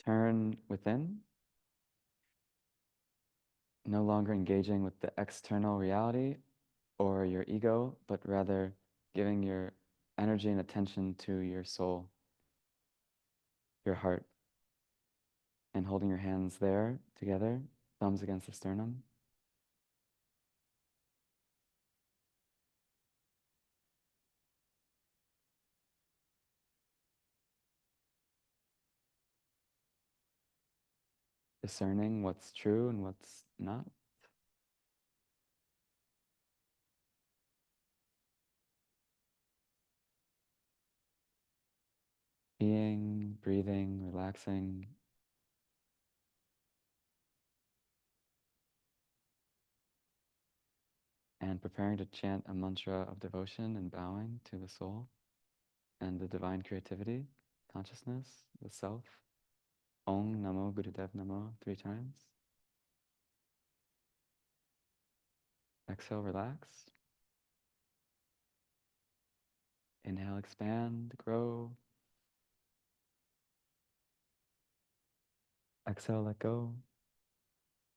turn within, no longer engaging with the external reality or your ego, but rather giving your energy and attention to your soul, your heart, and holding your hands there together, thumbs against the sternum. Discerning what's true and what's not. Being, breathing, relaxing. And preparing to chant a mantra of devotion and bowing to the soul and the divine creativity, consciousness, the self. Om Namo Gurudev Namo 3 times. Exhale, relax. Inhale, expand, grow. Exhale, let go.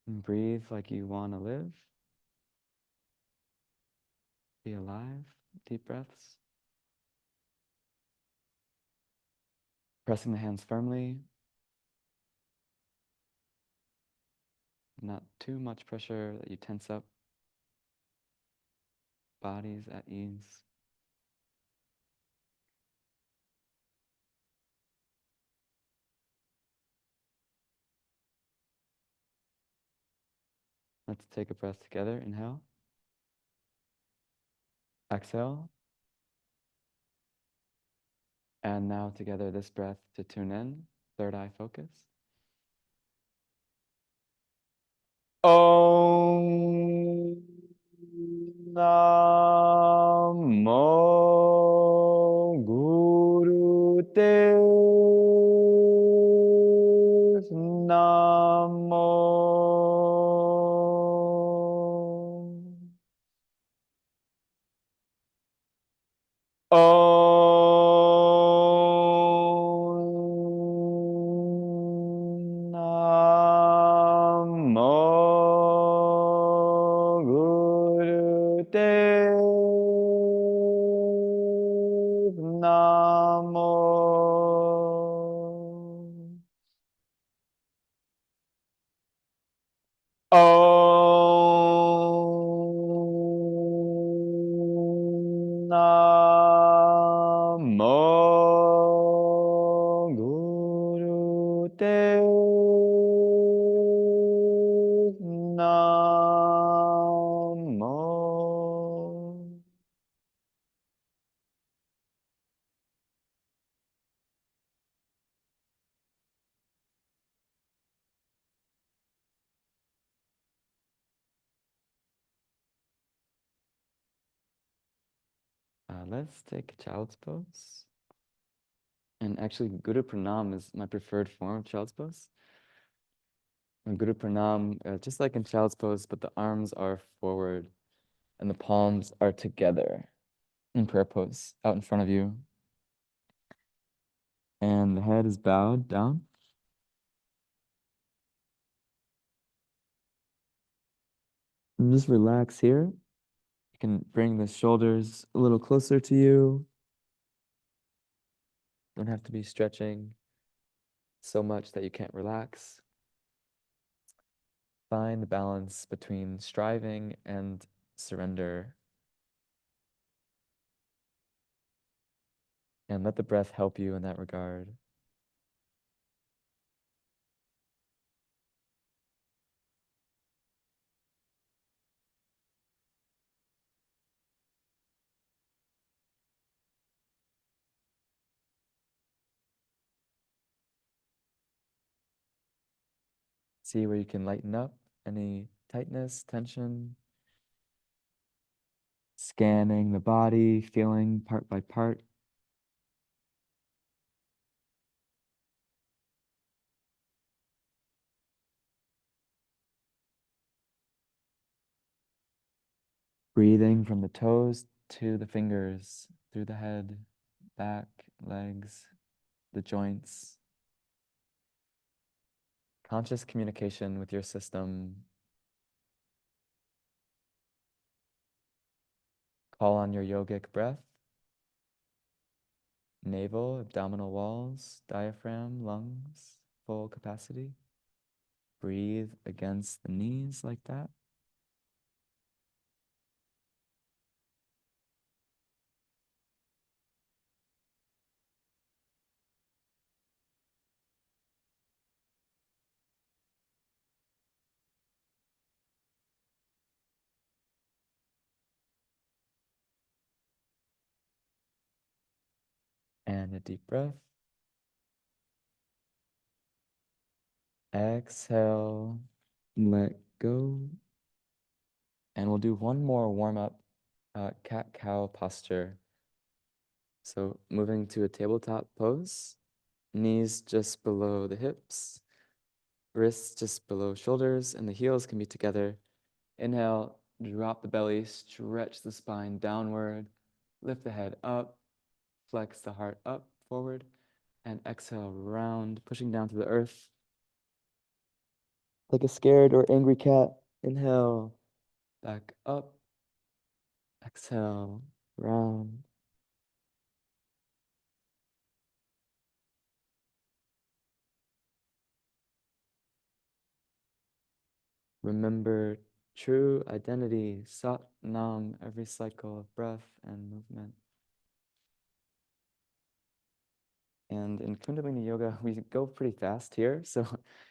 And breathe like you want to live. Be alive. Deep breaths. Pressing the hands firmly. Not too much pressure that you tense up. Bodies at ease. Let's take a breath together. Inhale. Exhale. And now together this breath to tune in. Third eye focus. Om Namo Guru Dev Namo. Om Namo Guru Dev Namo. Om Namo Guru Dev Namo. Let's take child's pose. And actually, Guru Pranam is my preferred form of child's pose. In Guru Pranam, just like in child's pose, but the arms are forward and the palms are together in prayer pose out in front of you. And the head is bowed down. And just relax here. You can bring the shoulders a little closer to you. Don't have to be stretching so much that you can't relax. Find the balance between striving and surrender. And let the breath help you in that regard. See where you can lighten up any tightness, tension. Scanning the body, feeling part by part. Breathing from the toes to the fingers, through the head, back, legs, the joints. conscious communication with your system. Call on your yogic breath, navel, abdominal walls, diaphragm, lungs, full capacity. Breathe against the knees like that. And a deep breath. Exhale, let go. And we'll do one more warm-up cat-cow posture. So moving to a tabletop pose, knees just below the hips, wrists just below shoulders, and the heels can be together. Inhale, drop the belly, stretch the spine downward, lift the head up, flex the heart up, forward, and exhale, round, pushing down to the earth. Like a scared or angry cat. Inhale, back up, exhale, round. Remember true identity, Sat Nam, every cycle of breath and movement. And in Kundalini Yoga, we go pretty fast here. So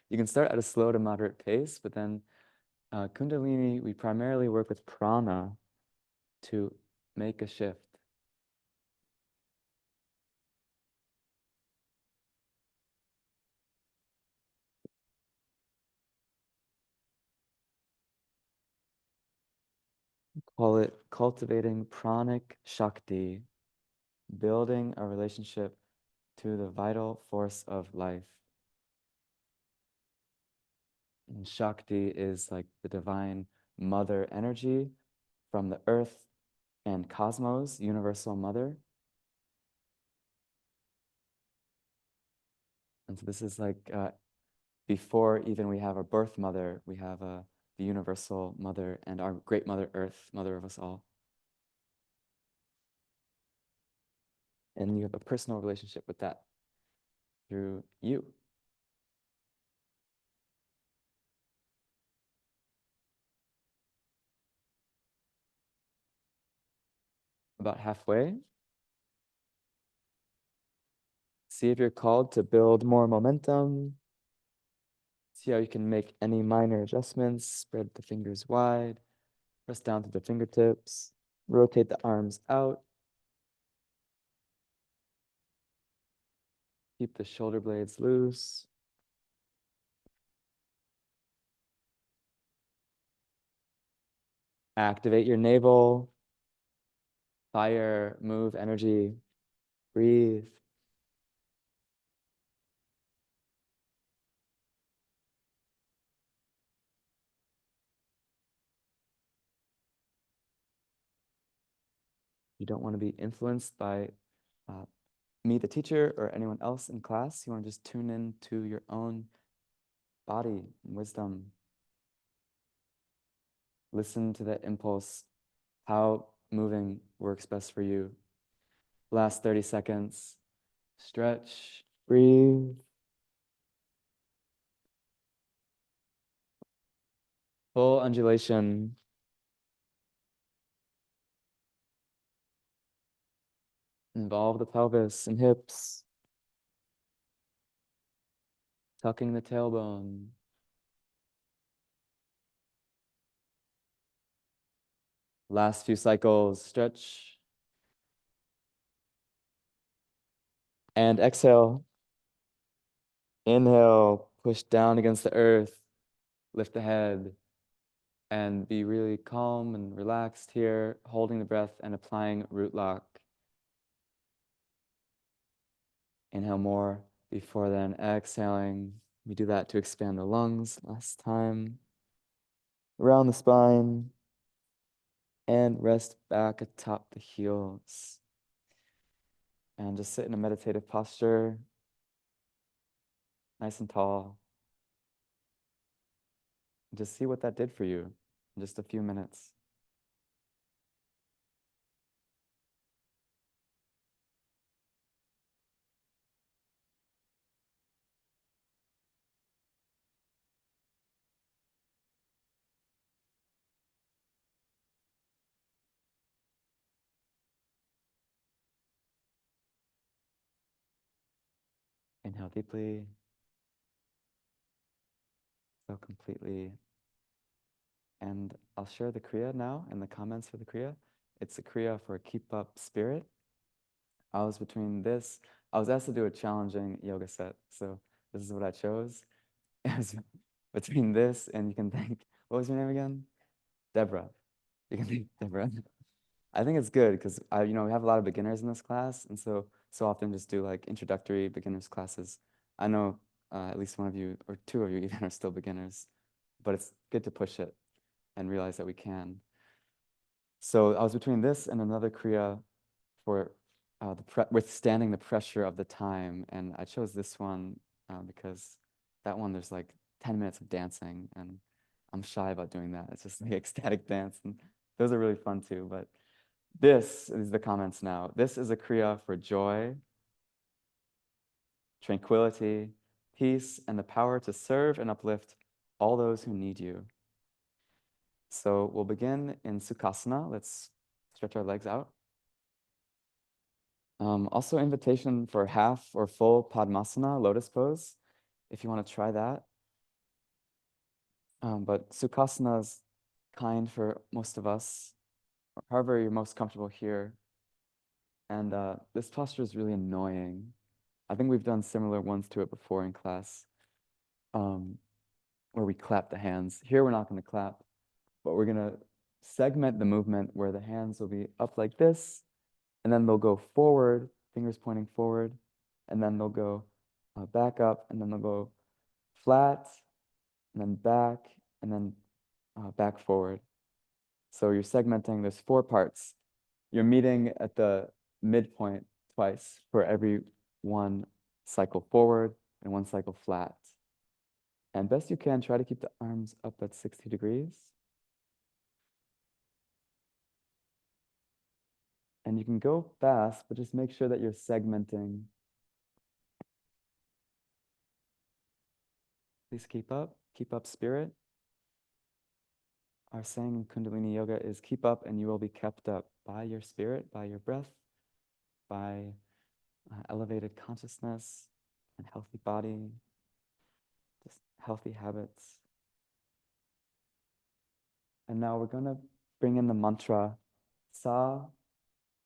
you can start at a slow to moderate pace, but then Kundalini, we primarily work with prana to make a shift. Call it cultivating pranic Shakti, building a relationship to the vital force of life. And Shakti is like the divine mother energy from the earth and cosmos, universal mother. And so this is like before even we have a birth mother, we have the universal mother and our great mother earth, mother of us all. And you have a personal relationship with that through you. About halfway. See if you're called to build more momentum. See how you can make any minor adjustments. Spread the fingers wide. Press down to the fingertips. Rotate the arms out. Keep the shoulder blades loose. Activate your navel. Fire, move, energy. Breathe. You don't want to be influenced by me, the teacher, or anyone else in class. You want to just tune in to your own body and wisdom. Listen to that impulse, how moving works best for you. Last 30 seconds. Stretch, breathe. Full undulation. Involve the pelvis and hips. Tucking the tailbone. Last few cycles. Stretch. And exhale. Inhale, push down against the earth. Lift the head. And be really calm and relaxed here, holding the breath and applying root lock. Inhale more before then exhaling. We do that to expand the lungs last time. Around the spine. And rest back atop the heels. And just sit in a meditative posture. Nice and tall. Just see what that did for you in just a few minutes. Inhale deeply, so completely. And I'll share the Kriya now and the comments for the Kriya. It's a Kriya for keep up spirit. I was asked to do a challenging yoga set. So this is what I chose. It was between this and you can thank, what was your name again? Deborah. You can thank Deborah. I think it's good because we have a lot of beginners in this class, and so often just do like introductory beginners classes. I know at least one of you or two of you even are still beginners, but it's good to push it and realize that we can. So I was between this and another Kriya for withstanding the pressure of the time, and I chose this one because that one there's like 10 minutes of dancing, and I'm shy about doing that. It's just like ecstatic dance, and those are really fun too. But this is the comments now. This is a Kriya for joy, tranquility, peace, and the power to serve and uplift all those who need you. So we'll begin in Sukhasana. Let's stretch our legs out. Also invitation for half or full Padmasana, lotus pose, if you want to try that. But Sukhasana is kind for most of us, however you're most comfortable here. And this posture is really annoying. I think we've done similar ones to it before in class, where we clap the hands. Here we're not going to clap, but we're going to segment the movement where the hands will be up like this, and then they'll go forward, fingers pointing forward, and then they'll go back up, and then they'll go flat, and then back forward. So you're segmenting, there's 4 parts. You're meeting at the midpoint twice for every one cycle forward and one cycle flat. And best you can, try to keep the arms up at 60 degrees. And you can go fast, but just make sure that you're segmenting. Please keep up spirit. Our saying in Kundalini Yoga is keep up and you will be kept up by your spirit, by your breath, by elevated consciousness and healthy body, just healthy habits. And now we're going to bring in the mantra Sa,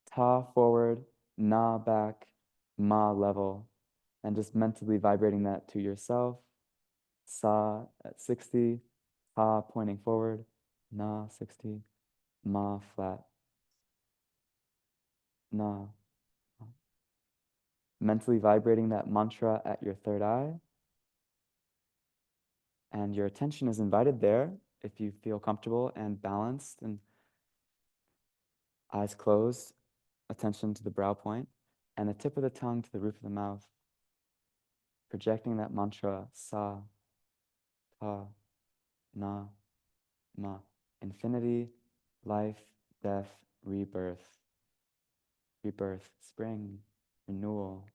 Ta forward, Na back, Ma level, and just mentally vibrating that to yourself. Sa at 60, Ta pointing forward, Na 60, Ma flat, Na. Mentally vibrating that mantra at your third eye. And your attention is invited there if you feel comfortable and balanced and eyes closed, attention to the brow point, and the tip of the tongue to the roof of the mouth, projecting that mantra, Sa, Ta, Na, Ma. Infinity, life, death, rebirth, spring, renewal.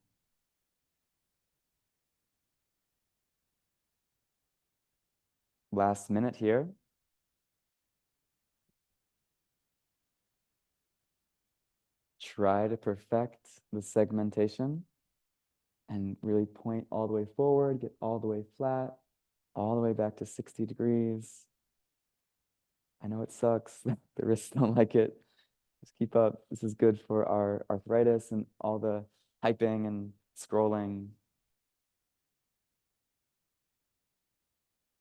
Last minute here. Try to perfect the segmentation and really point all the way forward, get all the way flat, all the way back to 60 degrees. I know it sucks. The wrists don't like it. Just keep up. This is good for our arthritis and all the typing and scrolling.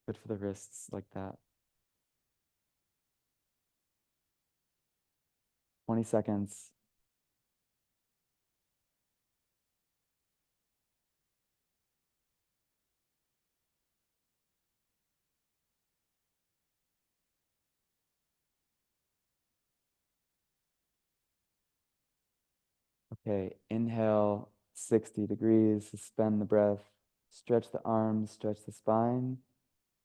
Good for the wrists like that. 20 seconds. Okay, inhale 60 degrees, suspend the breath, stretch the arms, stretch the spine,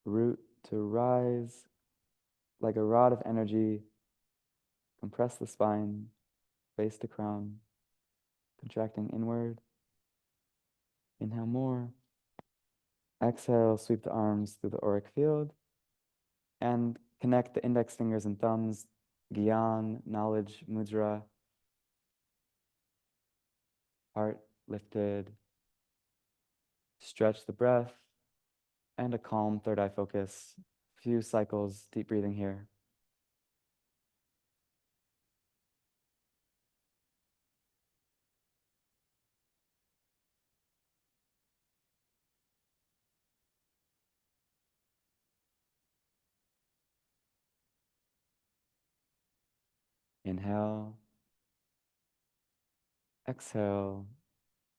root to rise like a rod of energy, compress the spine, base to crown, contracting inward. Inhale more. Exhale, sweep the arms through the auric field and connect the index fingers and thumbs, Gyan, knowledge, mudra, heart lifted. Stretch the breath and a calm third eye focus. Few cycles, deep breathing here. Inhale, exhale,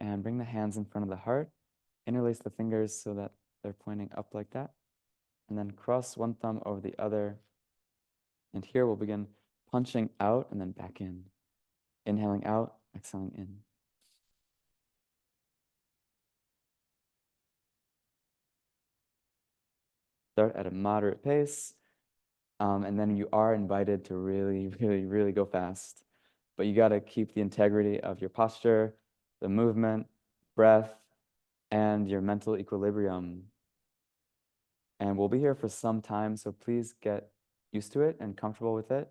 and bring the hands in front of the heart. Interlace the fingers so that they're pointing up like that. And then cross one thumb over the other. And here we'll begin punching out and then back in. Inhaling out, exhaling in. Start at a moderate pace. And then you are invited to really, really, really go fast. But you got to keep the integrity of your posture, the movement, breath, and your mental equilibrium. And we'll be here for some time, so please get used to it and comfortable with it.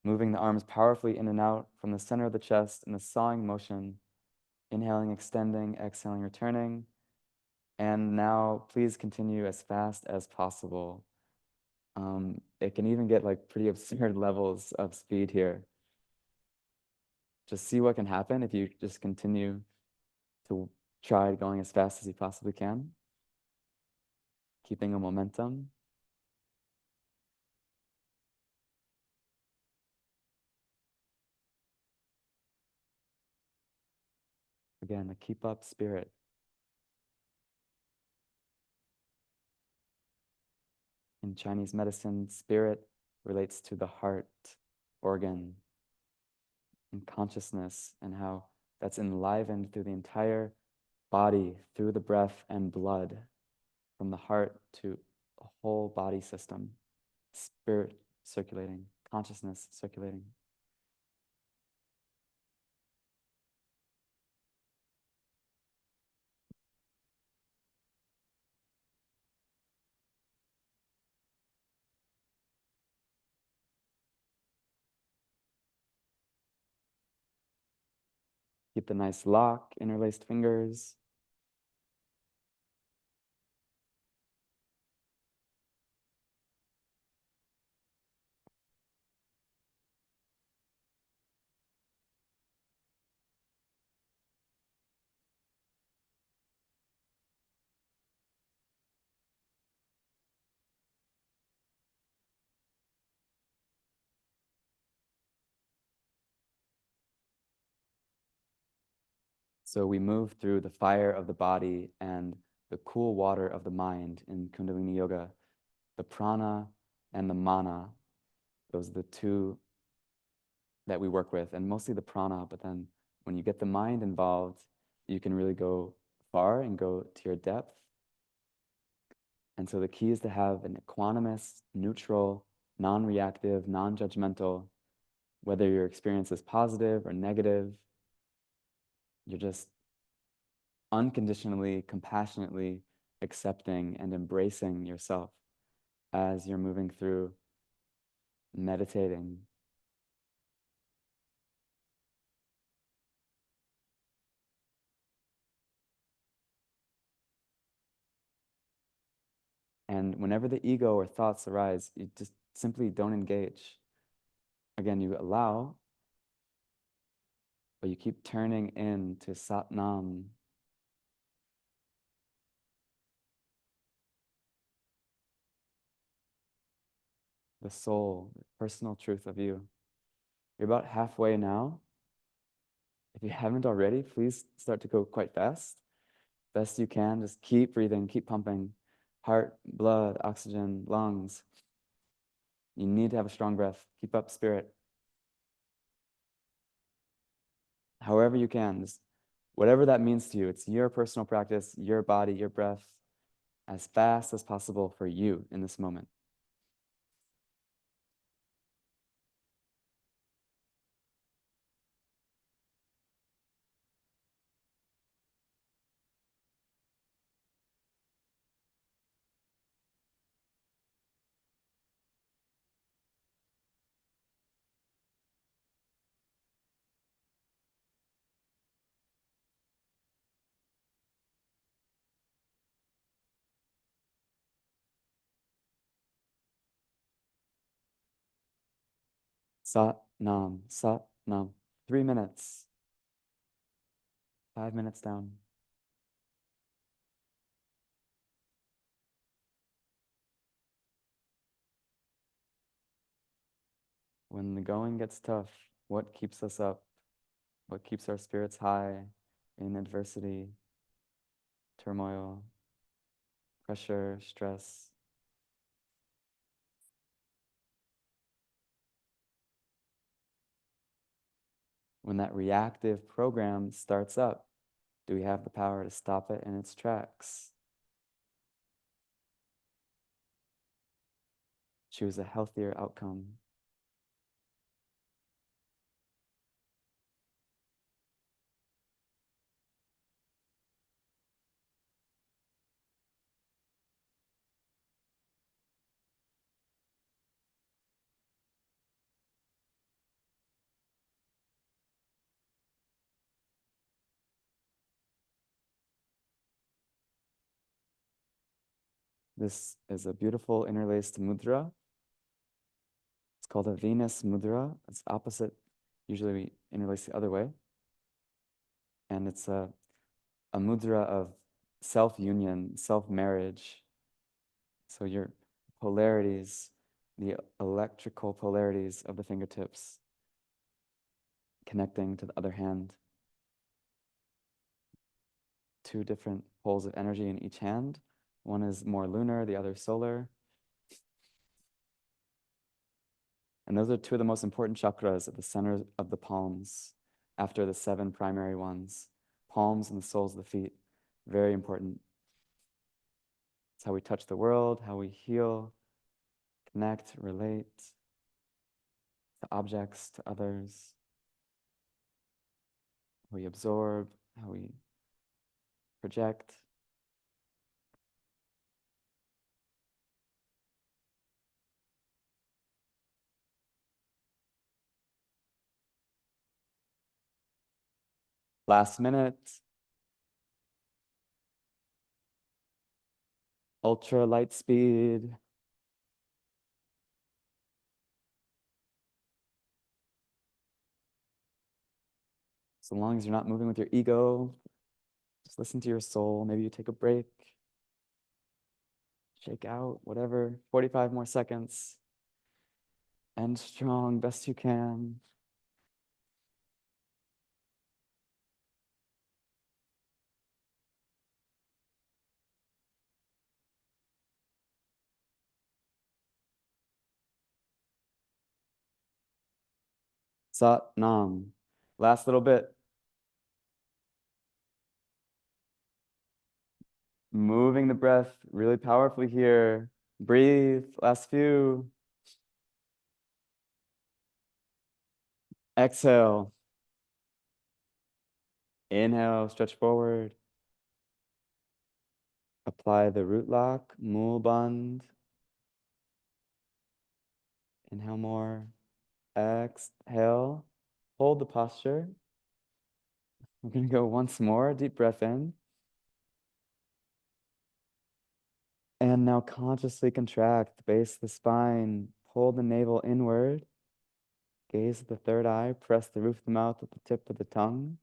Moving the arms powerfully in and out from the center of the chest in a sawing motion. Inhaling, extending, exhaling, returning. And now please continue as fast as possible. It can even get like pretty absurd levels of speed here. Just see what can happen if you just continue to try going as fast as you possibly can. Keeping a momentum. Again, a keep up spirit. In Chinese medicine, spirit relates to the heart organ and consciousness, and how that's enlivened through the entire body, through the breath and blood, from the heart to a whole body system. Spirit circulating, consciousness circulating. Keep the nice lock, interlaced fingers. So we move through the fire of the body and the cool water of the mind in Kundalini Yoga, the prana and the mana. Those are the two that we work with, and mostly the prana, but then when you get the mind involved, you can really go far and go to your depth. And so the key is to have an equanimous, neutral, non-reactive, non-judgmental, whether your experience is positive or negative, you're just unconditionally, compassionately accepting and embracing yourself as you're moving through meditating. And whenever the ego or thoughts arise, you just simply don't engage. Again, you allow, but you keep turning into Sat Nam. The soul, the personal truth of you. You're about halfway now. If you haven't already, please start to go quite fast. Best you can, just keep breathing, keep pumping. Heart, blood, oxygen, lungs. You need to have a strong breath. Keep up spirit. However you can, just Whatever that means to you, it's your personal practice, your body, your breath, as fast as possible for you in this moment. Sat Nam, Sat Nam. 3 minutes, 5 minutes down. When the going gets tough, what keeps us up? What keeps our spirits high in adversity, turmoil, pressure, stress? When that reactive program starts up, do we have the power to stop it in its tracks? Choose a healthier outcome. This is a beautiful interlaced mudra. It's called a Venus mudra. It's opposite. Usually we interlace the other way. And it's a mudra of self-union, self-marriage. So your polarities, the electrical polarities of the fingertips connecting to the other hand. 2 different poles of energy in each hand. One is more lunar, the other solar. And those are 2 of the most important chakras at the center of the palms after the 7 primary ones. Palms and the soles of the feet, very important. It's how we touch the world, how we heal, connect, relate to objects, to others, how we absorb, how we project. Last minute, ultra light speed. So long as you're not moving with your ego, just listen to your soul. Maybe you take a break, shake out, whatever. 45 more seconds. End strong, best you can. Sat Nam. Last little bit. Moving the breath really powerfully here. Breathe. Last few. Exhale. Inhale, stretch forward. Apply the root lock, mul band. Inhale more. Exhale. Hold the posture. We're going to go once more. Deep breath in. And now consciously contract the base of the spine. Pull the navel inward. Gaze at the third eye. Press the roof of the mouth with the tip of the tongue.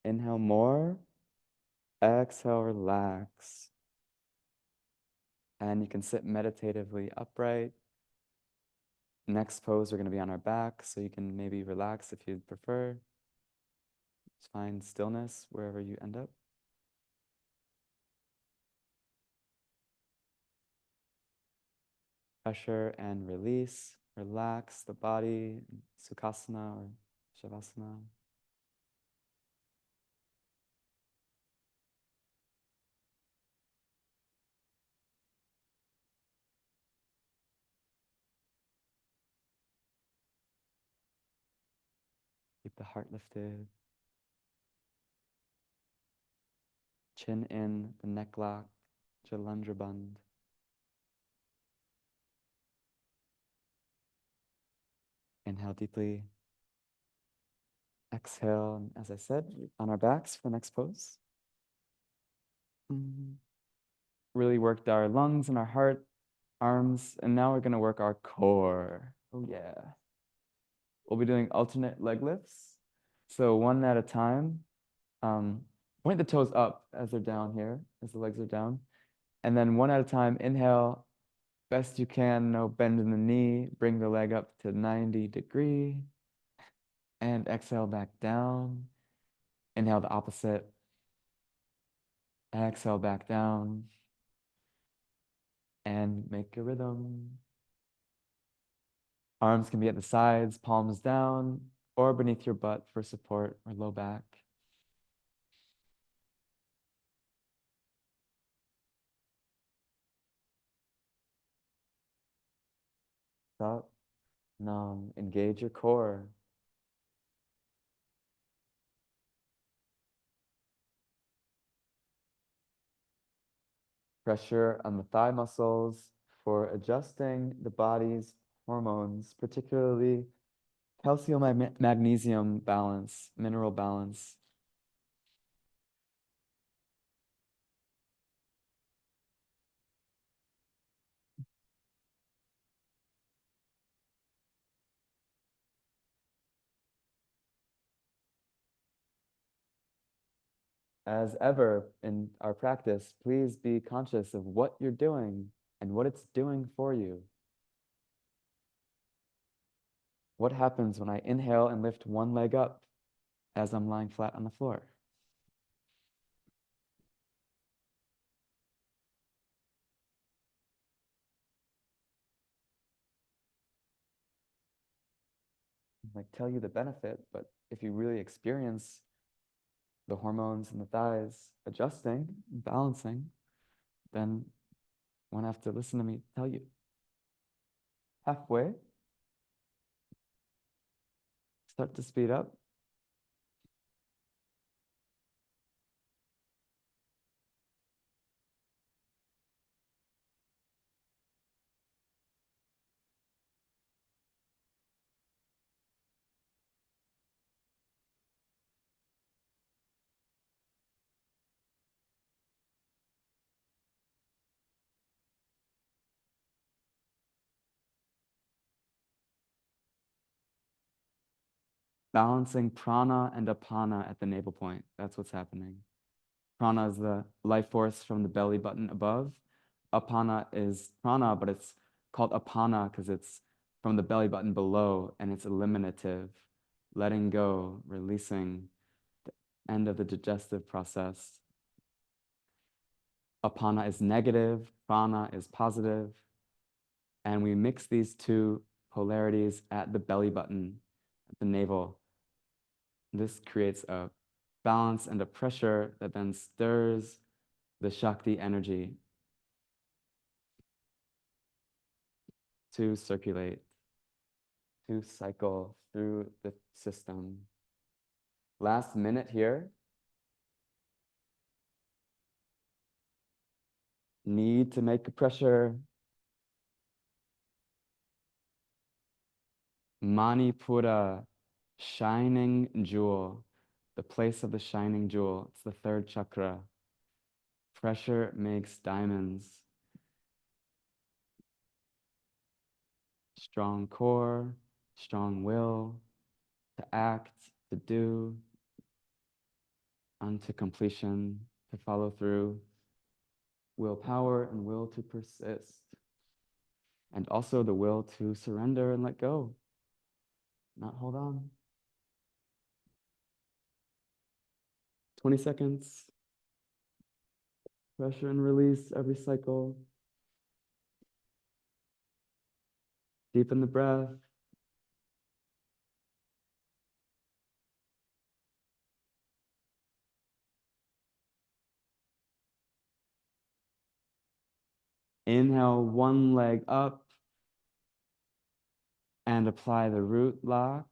Inhale more. Exhale, relax. And you can sit meditatively upright. Next pose, we're going to be on our back, so you can maybe relax if you'd prefer. Just find stillness wherever you end up. Pressure and release. Relax the body, Sukhasana or Shavasana. the heart lifted. Chin in, the neck locked, Jalandhar Bandh. Inhale deeply. Exhale, as I said, on our backs for the next pose. Really worked our lungs and our heart, arms, and now we're going to work our core. Oh, yeah. We'll be doing alternate leg lifts. So one at a time. Point the toes up as they're down here, as the legs are down. And then one at a time, inhale, best you can, no bend in the knee. Bring the leg up to 90 degree. And exhale back down. Inhale the opposite. Exhale back down. And make a rhythm. Arms can be at the sides, palms down, or beneath your butt for support or low back. Up, nam, engage your core. Pressure on the thigh muscles for adjusting the body's hormones, particularly calcium magnesium balance, mineral balance. As ever in our practice, please be conscious of what you're doing and what it's doing for you. What happens when I inhale and lift one leg up as I'm lying flat on the floor? Like tell you the benefit, but if you really experience the hormones in the thighs adjusting, balancing, then you won't have to listen to me tell you. Halfway, start to speed up. Balancing prana and apana at the navel point. That's what's happening. Prana is the life force from the belly button above. Apana is prana, but it's called apana because it's from the belly button below and it's eliminative, letting go, releasing, the end of the digestive process. Apana is negative, prana is positive, and we mix these two polarities at the belly button, at the navel. This creates a balance and a pressure that then stirs the Shakti energy to circulate, to cycle through the system. Last minute here. Need to make a pressure. Manipura, shining jewel, the place of the shining jewel. It's the third chakra. Pressure makes diamonds. Strong core, strong will to act, to do, unto completion, to follow through. Willpower and will to persist. And also the will to surrender and let go, not hold on. 20 seconds. Pressure and release every cycle. Deepen the breath. Inhale one leg up and apply the root lock.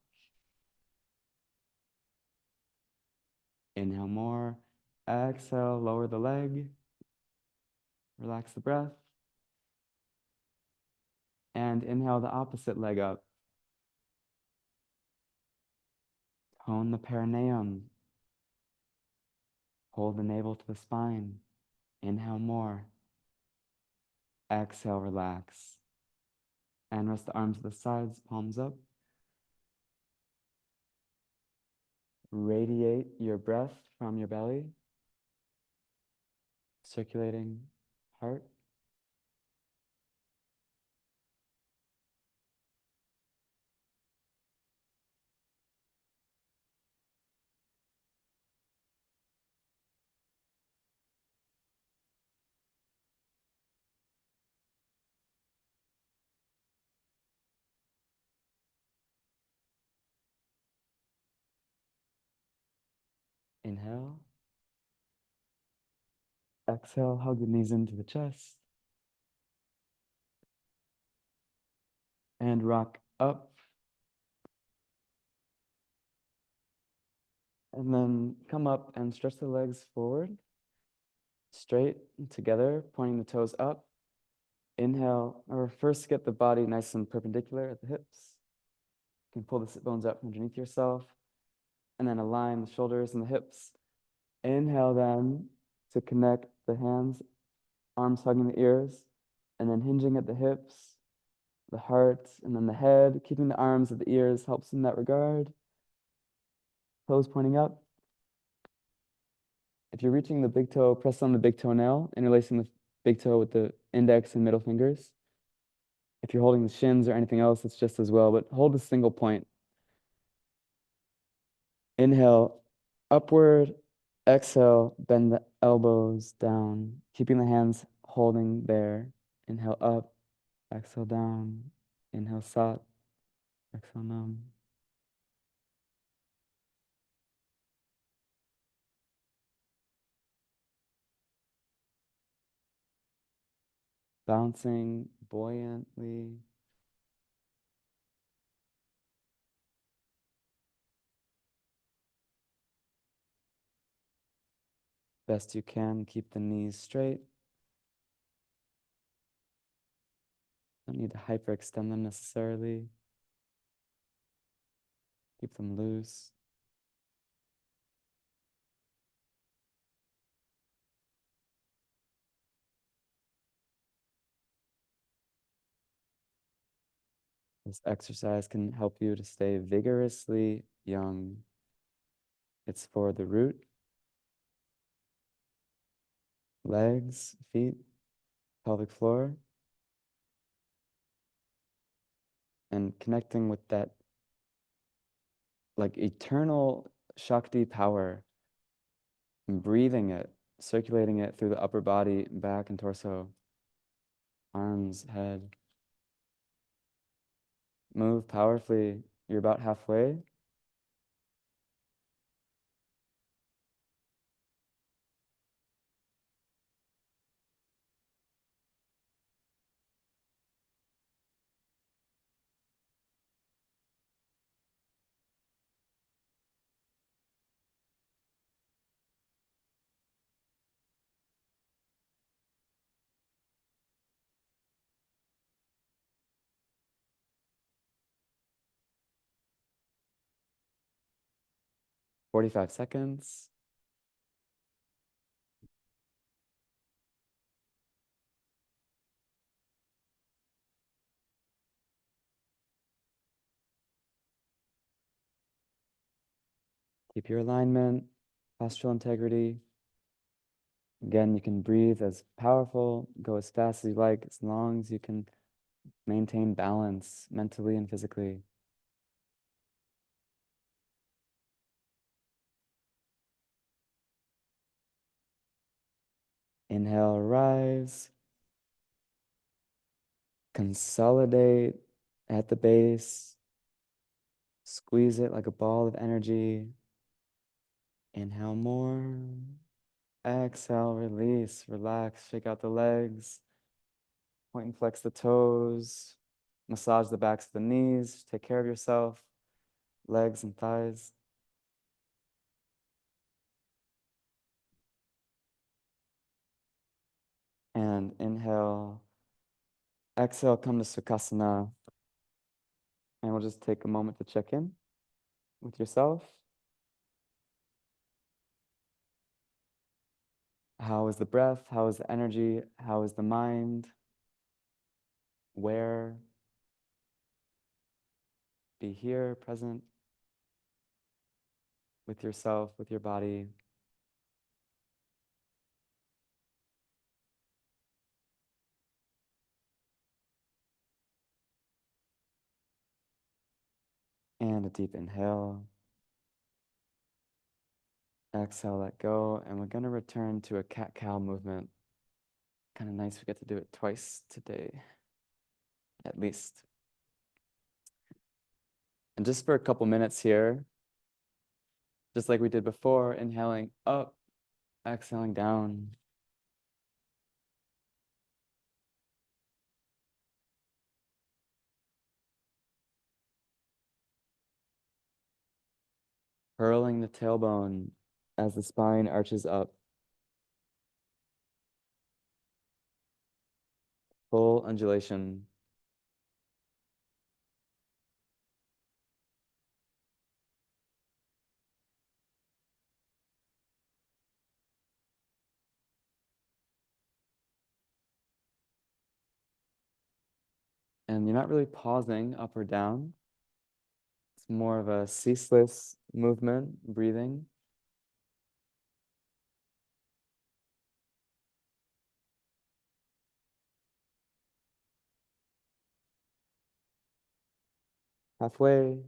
Inhale more. Exhale, lower the leg. Relax the breath. And inhale the opposite leg up. Tone the perineum. Hold the navel to the spine. Inhale more. Exhale, relax. And rest the arms to the sides, palms up. Radiate your breath from your belly. Circulating heart. Inhale. Exhale, hug the knees into the chest. And rock up. And then come up and stretch the legs forward. Straight together, pointing the toes up. Inhale, or first get the body nice and perpendicular at the hips. You can pull the sit bones up from underneath yourself. And then align the shoulders and the hips. Inhale then to connect the hands, arms hugging the ears, and then hinging at the hips, the heart, and then the head. Keeping the arms at the ears helps in that regard. Toes pointing up. If you're reaching the big toe, press on the big toenail, interlacing the big toe with the index and middle fingers. If you're holding the shins or anything else, it's just as well, but hold a single point. Inhale, upward. Exhale, bend the elbows down, keeping the hands holding there. Inhale up, exhale down. Inhale sat, exhale nam. Bouncing buoyantly. Best you can, keep the knees straight. Don't need to hyperextend them necessarily. Keep them loose. This exercise can help you to stay vigorously young. It's for the root, legs, feet, pelvic floor, and connecting with that like eternal Shakti power, and breathing it, circulating it through the upper body, back and torso, arms, head. Move powerfully. You're about halfway. "45 seconds. Keep your alignment, postural integrity. Again, you can breathe as powerful, go as fast as you like, as long as you can maintain balance mentally and physically. Inhale, rise. Consolidate at the base. Squeeze it like a ball of energy. Inhale more. Exhale, release, relax, shake out the legs. Point and flex the toes. Massage the backs of the knees. Take care of yourself. Legs and thighs. And inhale, exhale, come to Sukhasana. And we'll just take a moment to check in with yourself. How is the breath? How is the energy? How is the mind? Where? Be here, present with yourself, with your body. And a deep inhale. Exhale, let go. And we're going to return to a cat-cow movement. Kind of nice we get to do it twice today, at least. And just for a couple minutes here, just like we did before, inhaling up, exhaling down. Curling the tailbone as the spine arches up. Full undulation. And you're not really pausing up or down. It's more of a ceaseless movement, breathing. Halfway.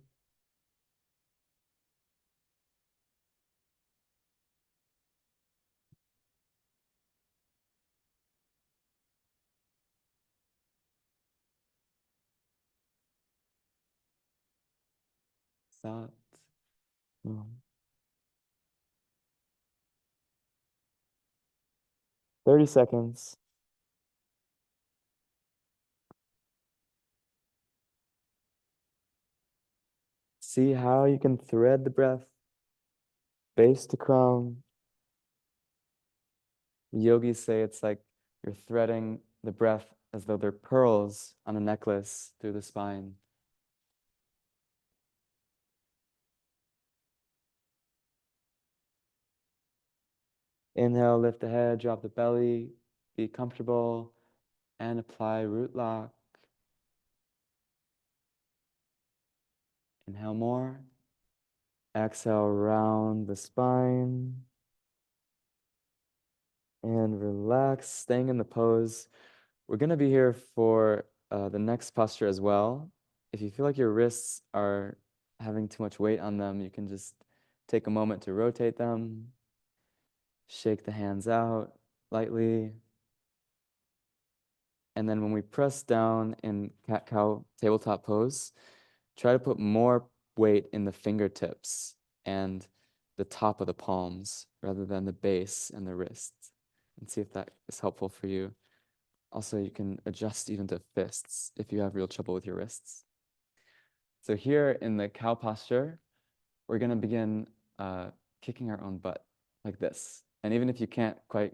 Sat. 30 seconds. See how you can thread the breath, base to crown. Yogis say it's like you're threading the breath as though they're pearls on a necklace through the spine. Inhale, lift the head, drop the belly, be comfortable, and apply root lock. Inhale more. Exhale, round the spine. And relax, staying in the pose. We're going to be here for the next posture as well. If you feel like your wrists are having too much weight on them, you can just take a moment to rotate them. Shake the hands out lightly. And then when we press down in cat-cow tabletop pose, try to put more weight in the fingertips and the top of the palms rather than the base and the wrists. And see if that is helpful for you. Also, you can adjust even to fists if you have real trouble with your wrists. So here in the cow posture, we're going to begin kicking our own butt like this. And even if you can't quite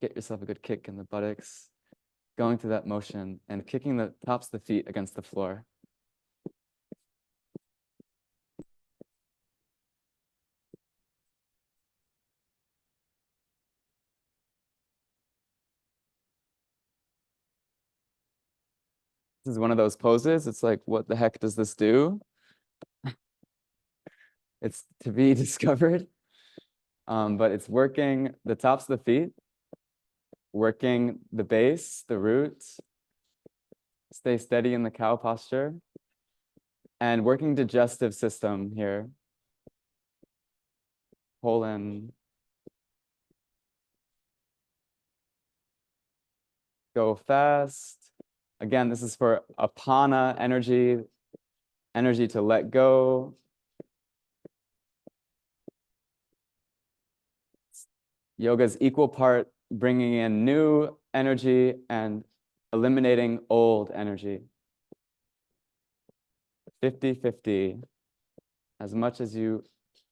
get yourself a good kick in the buttocks, going through that motion and kicking the tops of the feet against the floor. This is one of those poses. It's like, what the heck does this do? It's to be discovered. But it's working the tops of the feet, working the base, the roots. Stay steady in the cow posture. And working digestive system here. Pull in. Go fast. Again, this is for apana energy, energy to let go. Yoga's equal part bringing in new energy and eliminating old energy. 50-50. As much as you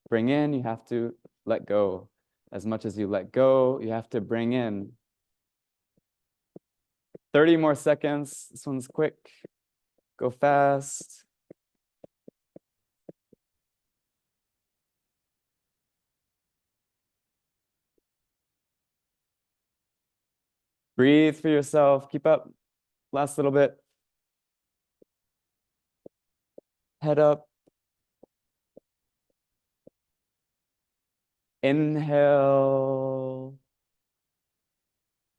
bring in, you have to let go. As much as you let go, you have to bring in. 30 more seconds. This one's quick. Go fast. Breathe for yourself. Keep up. Last little bit. Head up. Inhale.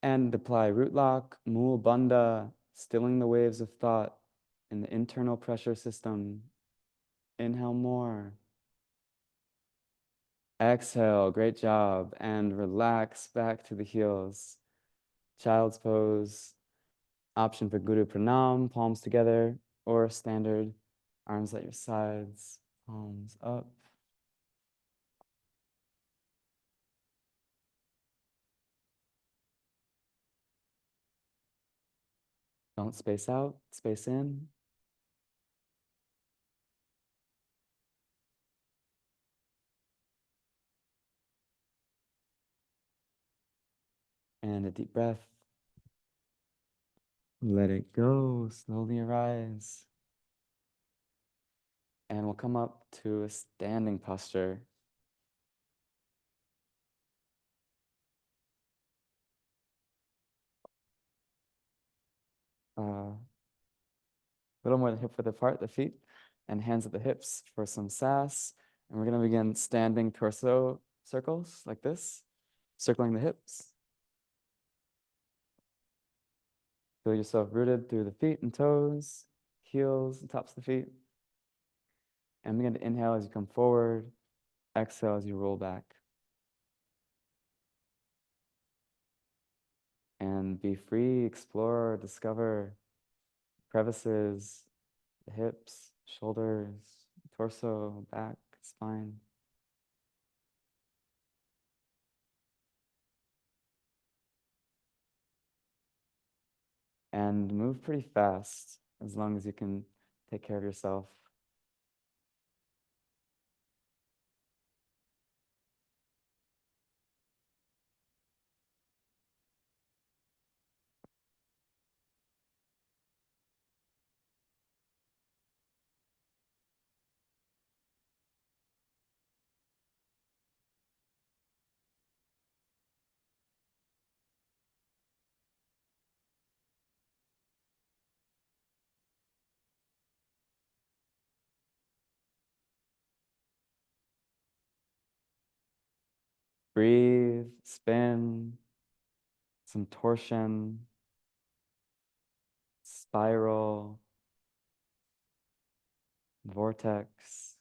And apply root lock, Mool Bandha, stilling the waves of thought in the internal pressure system. Inhale more. Exhale, great job. And relax back to the heels. Child's pose, option for Guru Pranam, palms together, or standard, arms at your sides, palms up. Don't space out, space in. And a deep breath. Let it go, slowly arise. And we'll come up to a standing posture. A little more hip width apart, the feet, and hands at the hips for some sass. And we're going to begin standing torso circles like this, circling the hips. Feel yourself rooted through the feet and toes, heels, and tops of the feet. And begin to inhale as you come forward, exhale as you roll back. And be free, explore, discover crevices, the hips, shoulders, torso, back, spine. And move pretty fast as long as you can take care of yourself. Breathe, spin, some torsion, spiral, vortex.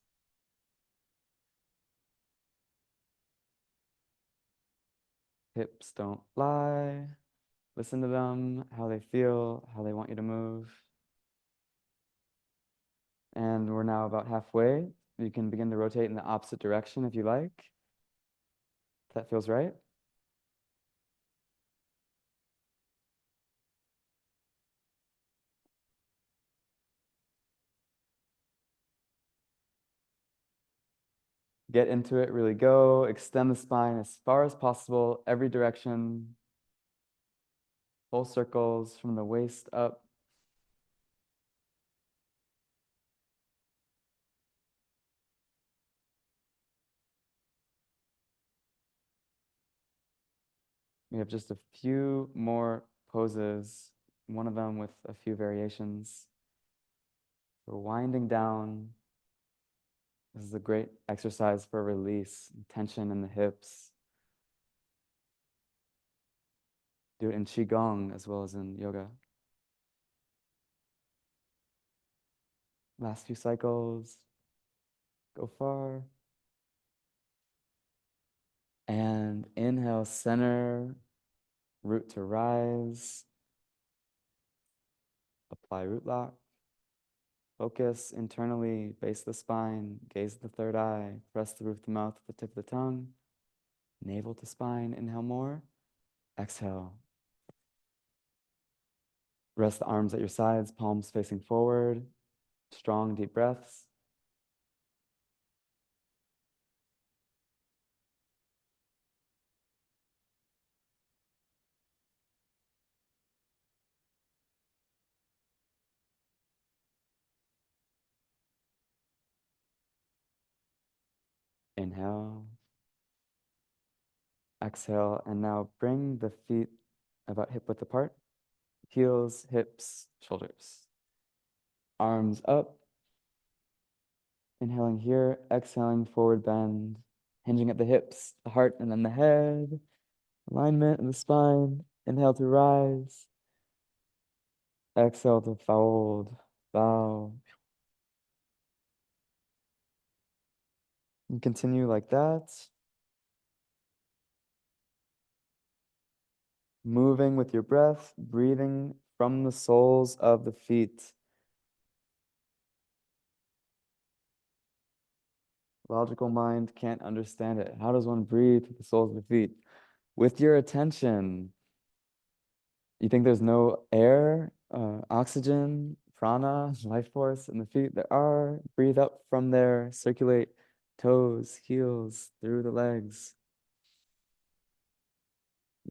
Hips don't lie. Listen to them, how they feel, how they want you to move. And we're now about halfway. You can begin to rotate in the opposite direction if you like. If that feels right. Get into it, really go. Extend the spine as far as possible, every direction. Full circles from the waist up. We have just a few more poses, one of them with a few variations. We're winding down. This is a great exercise for release, tension in the hips. Do it in Qigong as well as in yoga. Last few cycles. Go far. And inhale, center, root to rise. Apply root lock. Focus internally, base of the spine, gaze at the third eye, press the roof of the mouth with the tip of the tongue. Navel to spine, inhale more. Exhale. Rest the arms at your sides, palms facing forward. Strong, deep breaths. Inhale, exhale, and now bring the feet about hip width apart, heels, hips, shoulders. Arms up, inhaling here, exhaling, forward bend, hinging at the hips, the heart, and then the head, alignment in the spine. Inhale to rise, exhale to fold, bow. And continue like that. Moving with your breath, breathing from the soles of the feet. Logical mind can't understand it. How does one breathe with the soles of the feet? With your attention, you think there's no air, oxygen, prana, life force in the feet? There are. Breathe up from there, circulate toes, heels, through the legs.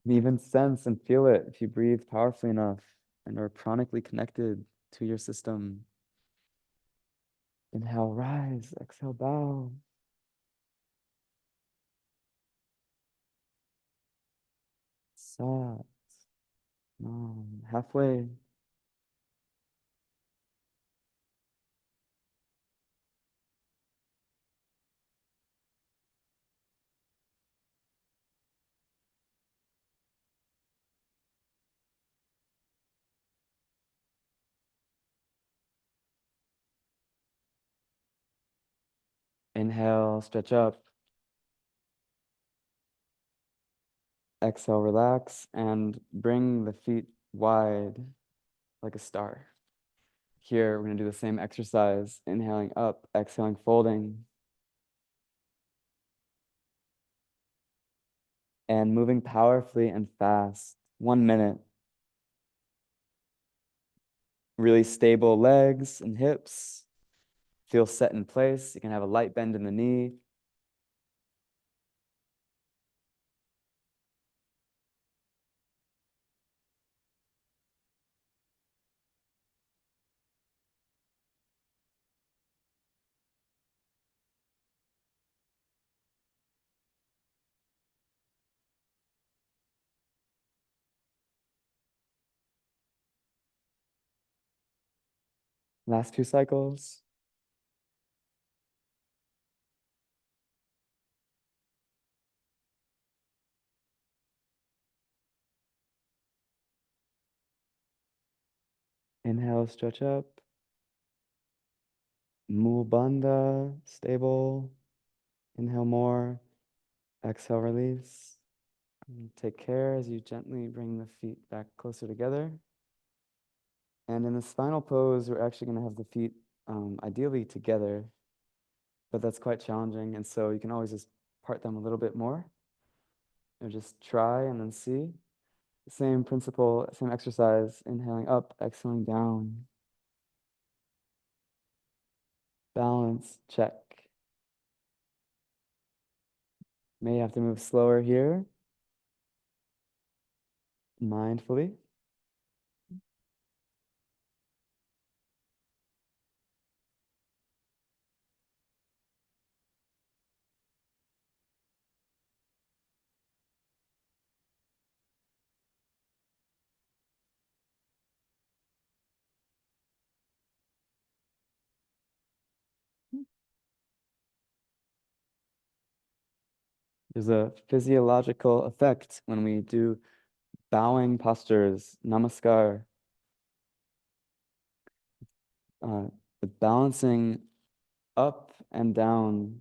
You even sense and feel it if you breathe powerfully enough and are chronically connected to your system. Inhale, rise, exhale, bow. Sat, halfway. Inhale, stretch up. Exhale, relax, and bring the feet wide like a star. Here, we're going to do the same exercise. Inhaling up, exhaling, folding, and moving powerfully and fast. 1 minute. Really stable legs and hips. Feel set in place. You can have a light bend in the knee. Last few cycles. Inhale, stretch up. Mula Bandha, stable. Inhale more. Exhale, release. And take care as you gently bring the feet back closer together. And in this final pose, we're actually going to have the feet ideally together, but that's quite challenging. And so you can always just part them a little bit more, or just try and then see. Same principle, same exercise, inhaling up, exhaling down. Balance, check. May have to move slower here, mindfully. There's a physiological effect when we do bowing postures, namaskar. The balancing up and down,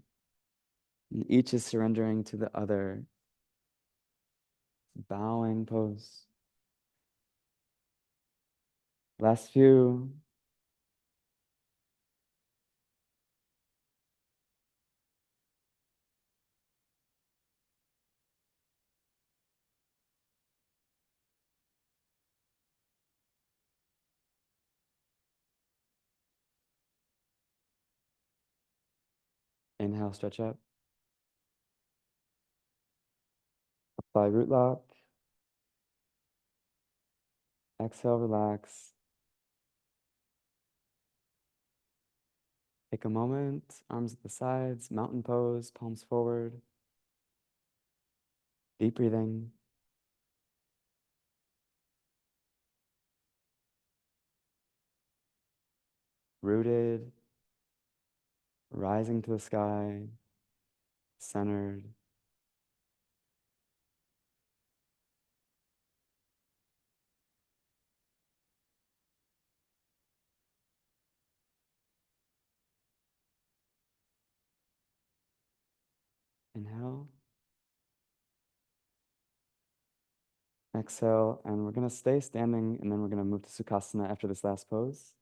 and each is surrendering to the other. Bowing pose. Last few. Inhale, stretch up. Apply root lock. Exhale, relax. Take a moment, arms at the sides, mountain pose, palms forward. Deep breathing. Rooted, rising to the sky, centered. Inhale. Exhale, and we're going to stay standing, and then we're going to move to Sukhasana after this last pose.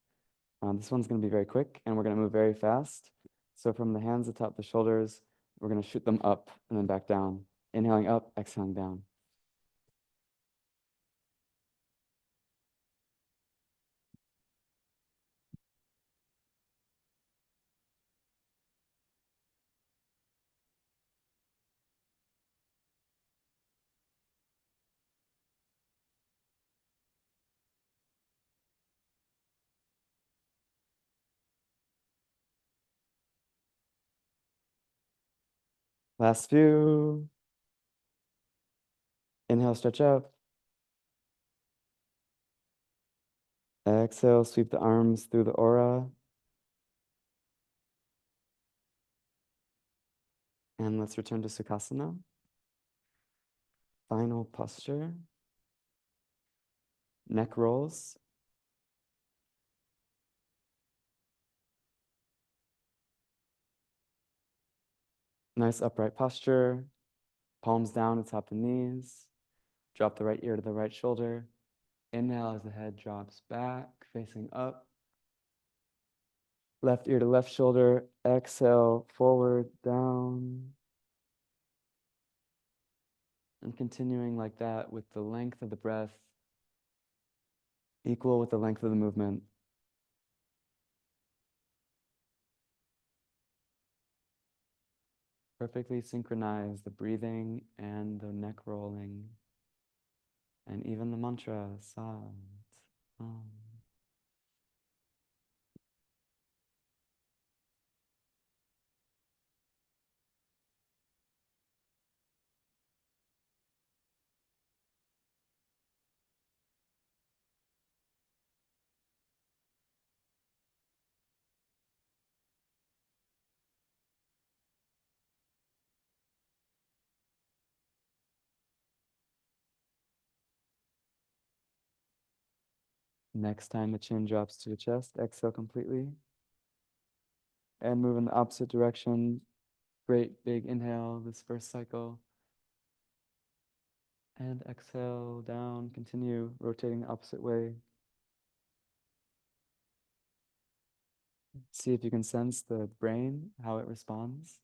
This one's going to be very quick, and we're going to move very fast. So from the hands atop the shoulders, we're going to shoot them up and then back down. Inhaling up, exhaling down. Last few. Inhale, stretch out. Exhale, sweep the arms through the aura. And let's return to Sukhasana. Final posture. Neck rolls. Nice upright posture. Palms down atop the knees. Drop the right ear to the right shoulder. Inhale as the head drops back, facing up. Left ear to left shoulder. Exhale, forward, down. And continuing like that with the length of the breath equal with the length of the movement. Perfectly synchronize the breathing and the neck rolling. And even the mantra, Sat, Om. Next time the chin drops to the chest, exhale completely. And move in the opposite direction. Great big inhale this first cycle. And exhale down, continue rotating the opposite way. See if you can sense the brain, how it responds.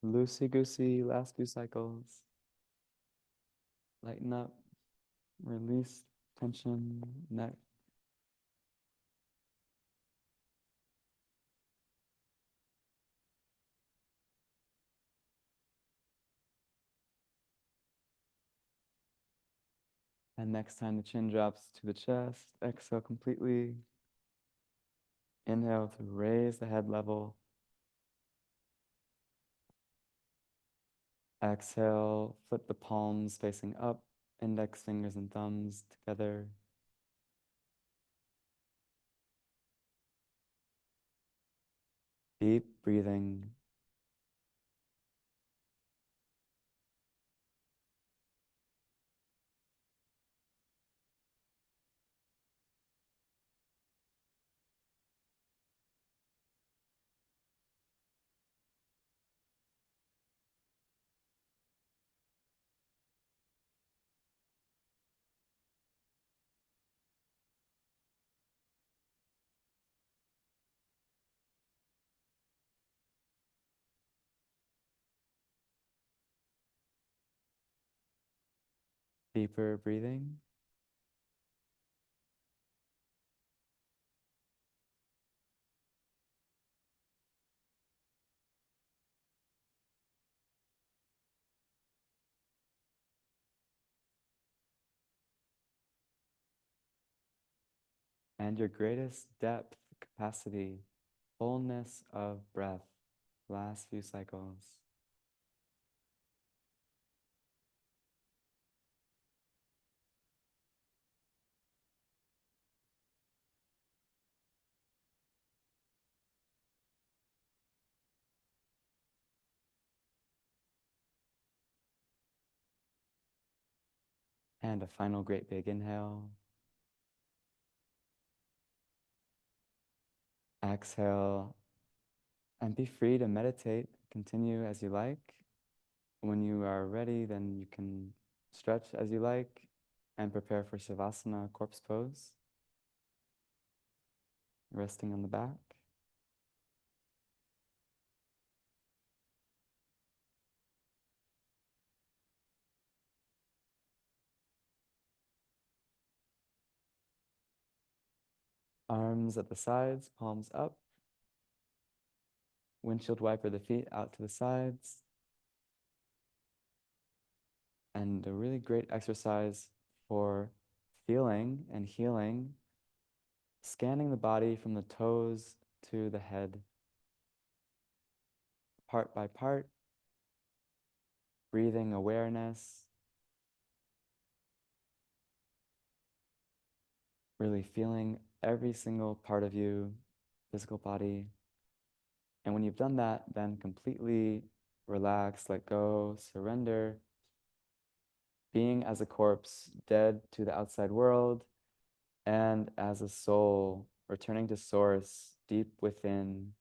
Loosey-goosey, last few cycles. Lighten up, release tension, neck. And next time the chin drops to the chest, exhale completely. Inhale to raise the head level. Exhale, flip the palms facing up, index fingers and thumbs together. Deep breathing. Deeper breathing. And your greatest depth, capacity, fullness of breath. Last few cycles. And a final great big inhale. Exhale. And be free to meditate. Continue as you like. When you are ready, then you can stretch as you like and prepare for Shavasana, corpse pose. Resting on the back. Arms at the sides, palms up. Windshield wiper the feet out to the sides. And a really great exercise for feeling and healing, scanning the body from the toes to the head, part by part, breathing awareness, really feeling every single part of you, physical body. And when you've done that, then completely relax, let go, surrender, being as a corpse, dead to the outside world, and as a soul, returning to source, deep within.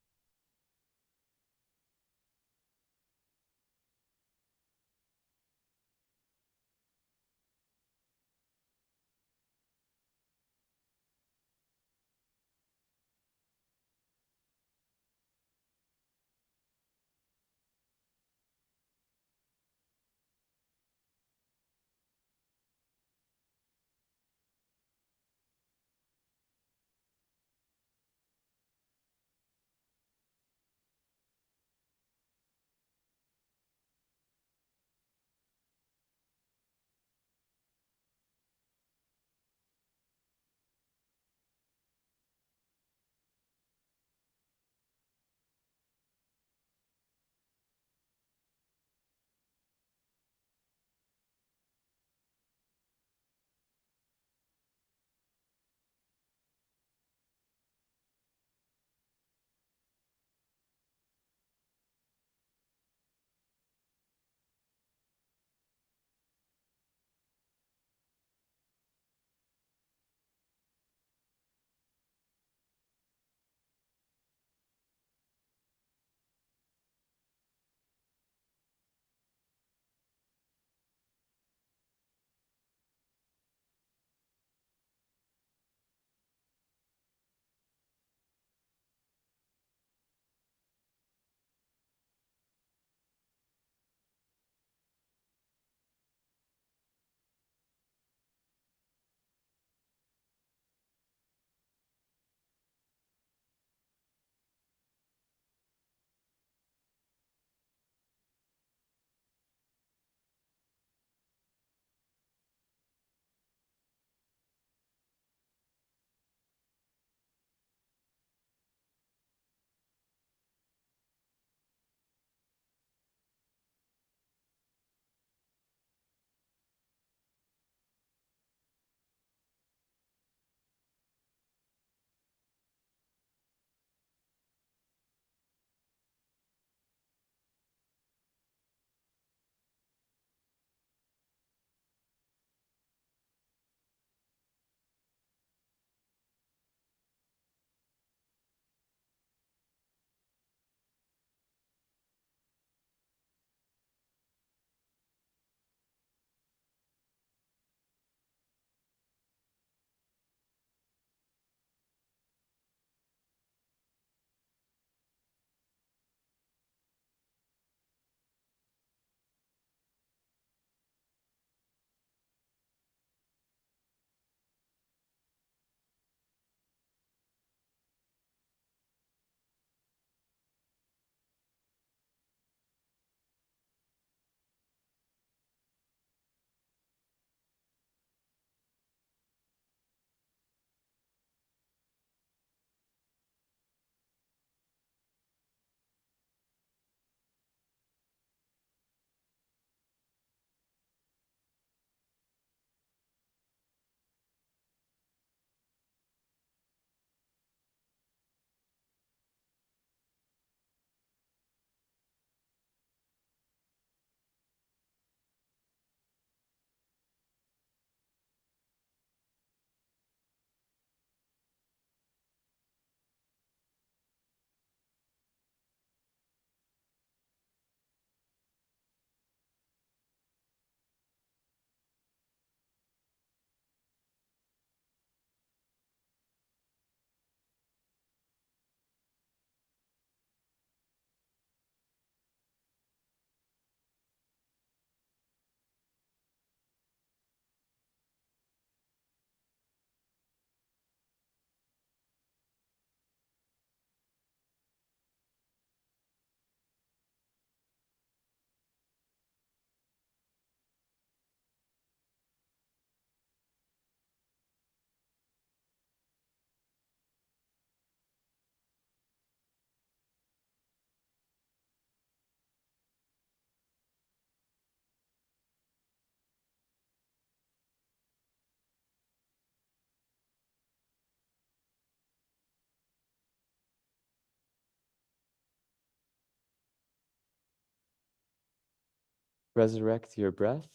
Resurrect your breath,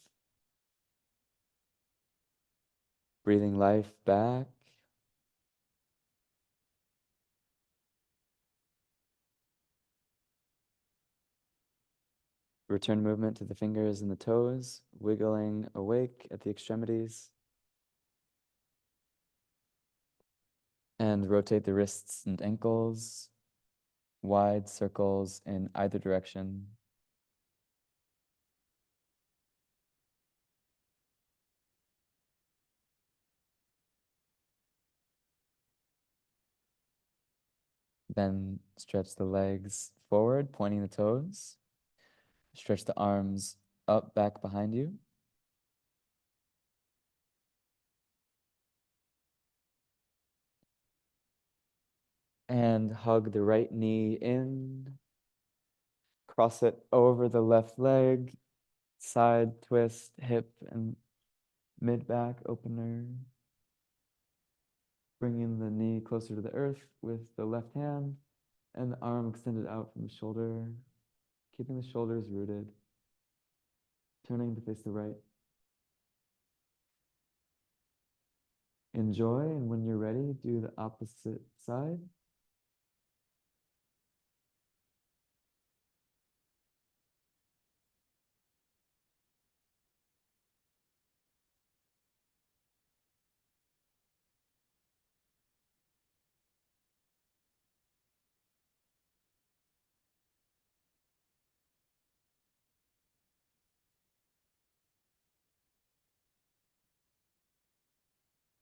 breathing life back. Return movement to the fingers and the toes, wiggling awake at the extremities. And rotate the wrists and ankles, wide circles in either direction. Then stretch the legs forward, pointing the toes. Stretch the arms up, back behind you. And hug the right knee in. Cross it over the left leg. Side twist, hip and mid-back opener. Bringing the knee closer to the earth with the left hand and the arm extended out from the shoulder. Keeping the shoulders rooted. Turning to face the right. Enjoy, and when you're ready, do the opposite side.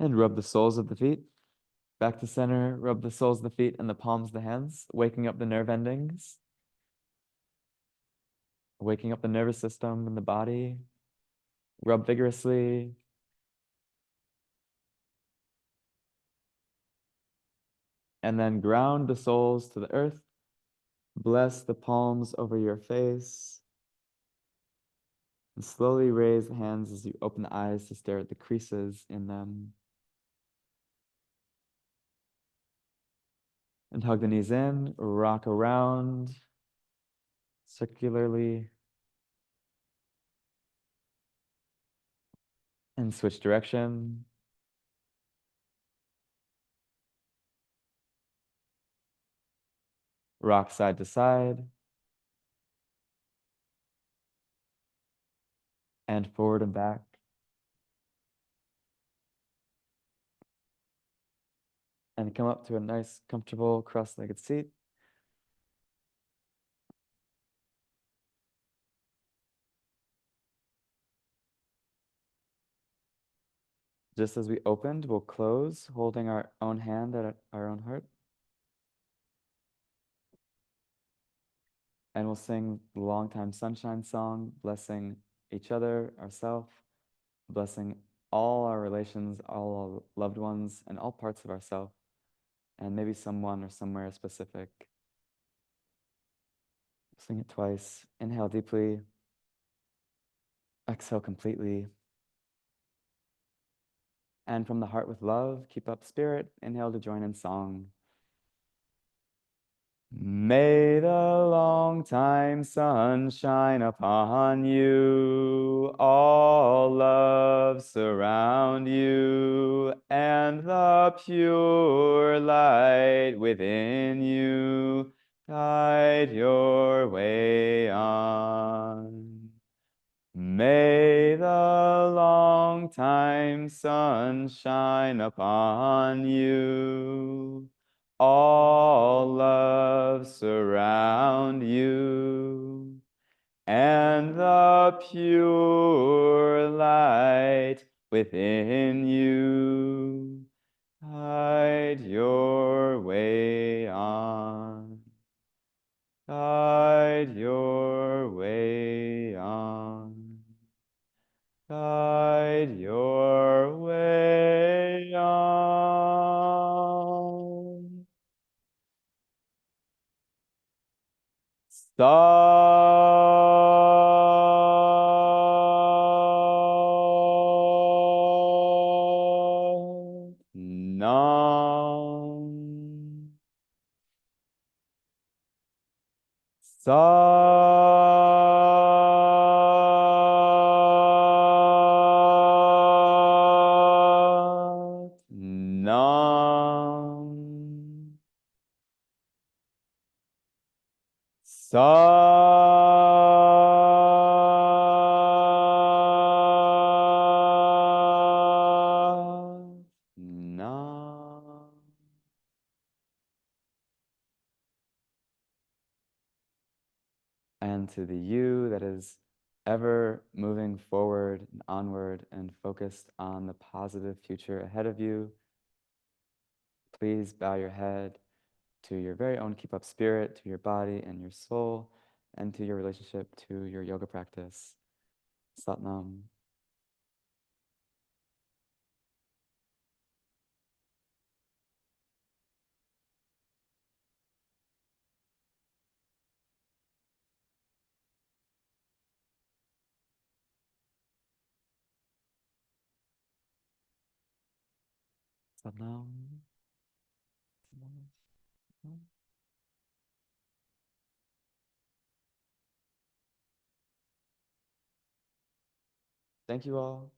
And rub the soles of the feet. Back to center, rub the soles of the feet and the palms of the hands, waking up the nerve endings. Waking up the nervous system and the body. Rub vigorously. And then ground the soles to the earth. Bless the palms over your face. And slowly raise the hands as you open the eyes to stare at the creases in them. And hug the knees in, rock around circularly. And switch direction. Rock side to side. And forward and back. And come up to a nice, comfortable, cross-legged seat. Just as we opened, we'll close, holding our own hand at our own heart. And we'll sing the Long Time Sunshine song, blessing each other, ourselves, blessing all our relations, all our loved ones, and all parts of ourselves, and maybe someone or somewhere specific. Sing it twice. Inhale deeply. Exhale completely. And from the heart with love, keep up spirit. Inhale to join in song. May the long time sun shine upon you, all love surround you, and the pure light within you guide your way on. May the long time sun shine upon you, all love surround you, and the pure light within you guide your way on. Guide your way on. Guide your way on. Stop. Nam. Sa Na. And to the you that is ever moving forward and onward and focused on the positive future ahead of you, please bow your head to your very own keep up spirit, to your body and your soul, and to your relationship to your yoga practice. Satnam. Satnam. Satnam. Satnam. Thank you all.